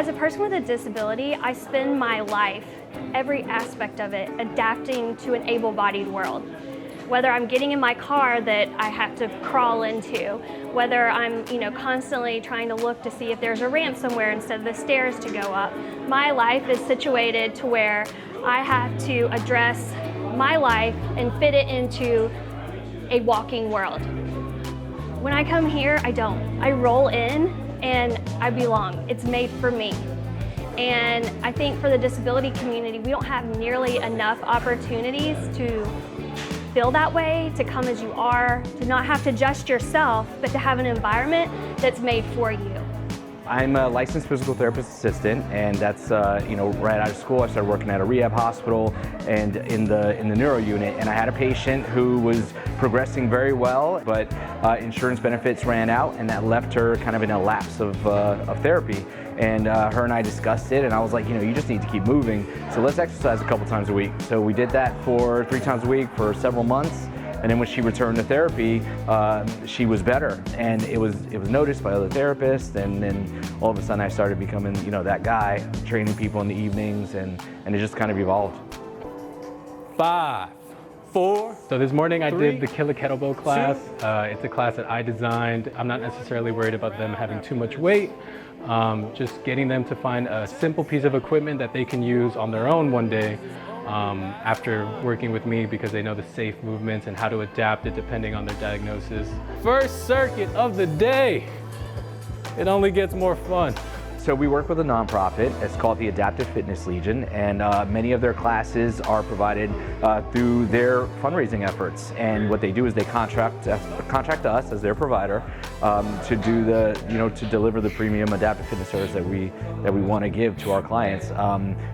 a person with a disability, I spend my life, every aspect of it, adapting to an able-bodied world. Whether I'm getting in my car that I have to crawl into, whether I'm constantly trying to look to see if there's a ramp somewhere instead of the stairs to go up. My life is situated to where I have to address my life and fit it into a walking world. When I come here, I don't. I roll in and I belong. It's made for me. And I think for the disability community, we don't have nearly enough opportunities to feel that way, to come as you are, to not have to adjust yourself, but to have an environment that's made for you. I'm a licensed physical therapist assistant, and that's right out of school I started working at a rehab hospital and in the neuro unit, and I had a patient who was progressing very well, but insurance benefits ran out, and that left her kind of in a lapse of therapy. And her and I discussed it, and I was like, you just need to keep moving, so let's exercise a couple times a week. So we did that for 3 times a week for several months. And then when she returned to therapy, she was better, and it was noticed by other therapists. And then all of a sudden, I started becoming, that guy, training people in the evenings, and it just kind of evolved. 5, 4. So this morning I 3, did the Killer Kettlebell class. It's a class that I designed. I'm not necessarily worried about them having too much weight. Just getting them to find a simple piece of equipment that they can use on their own one day. After working with me, because they know the safe movements and how to adapt it depending on their diagnosis. First circuit of the day. It only gets more fun. So we work with a nonprofit. It's called the Adaptive Fitness Legion, and many of their classes are provided through their fundraising efforts. And what they do is they contract us as their provider to do to deliver the premium adaptive fitness service that we want to give to our clients.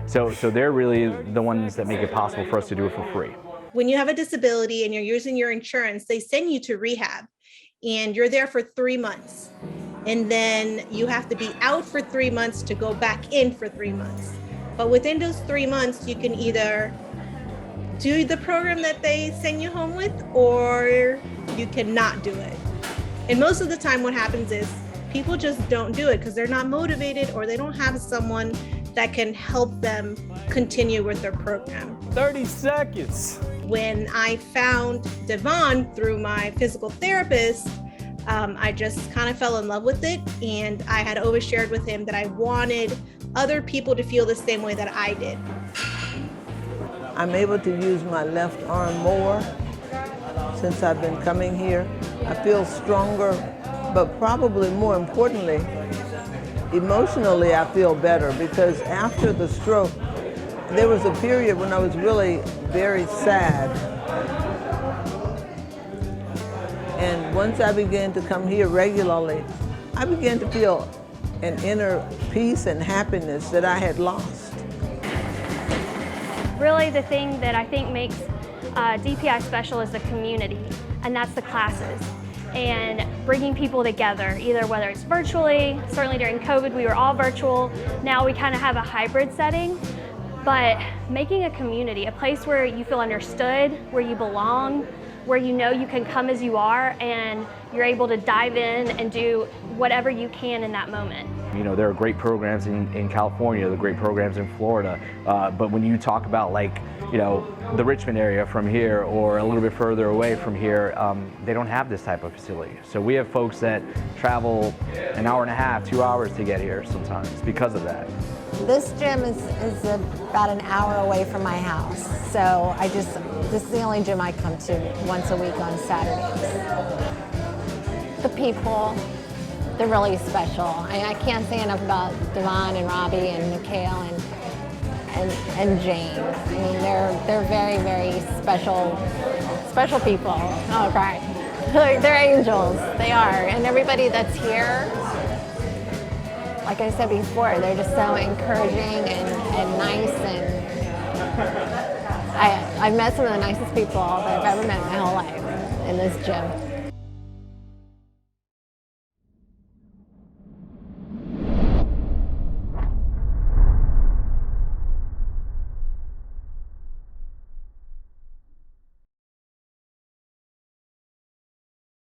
So they're really the ones that make it possible for us to do it for free. When you have a disability and you're using your insurance, they send you to rehab, and you're there for 3 months. And then you have to be out for 3 months to go back in for 3 months. But within those 3 months, you can either do the program that they send you home with, or you cannot do it. And most of the time what happens is people just don't do it because they're not motivated, or they don't have someone that can help them continue with their program. 30 seconds. When I found Devon through my physical therapist, I just kind of fell in love with it, and I had always shared with him that I wanted other people to feel the same way that I did. I'm able to use my left arm more since I've been coming here. I feel stronger, but probably more importantly, emotionally I feel better, because after the stroke, there was a period when I was really very sad. And once I began to come here regularly, I began to feel an inner peace and happiness that I had lost. Really, the thing that I think makes DPI special is the community, and that's the classes. And bringing people together, either whether it's virtually, certainly during COVID we were all virtual, now we kind of have a hybrid setting, but making a community, a place where you feel understood, where you belong, where you know you can come as you are, and you're able to dive in and do whatever you can in that moment. There are great programs in California, there are great programs in Florida, but when you talk about the Richmond area from here, or a little bit further away from here, they don't have this type of facility. So we have folks that travel an hour and a half, 2 hours to get here sometimes because of that. This gym is about an hour away from my house, so this is the only gym I come to once a week on Saturdays. The people, they're really special. I can't say enough about Devon and Robbie and Mikhail and Jane. I mean, they're very, very special people. Oh, right. They're angels, they are. And everybody that's here, like I said before, they're just so encouraging and nice, and I've met some of the nicest people that I've ever met in my whole life in this gym.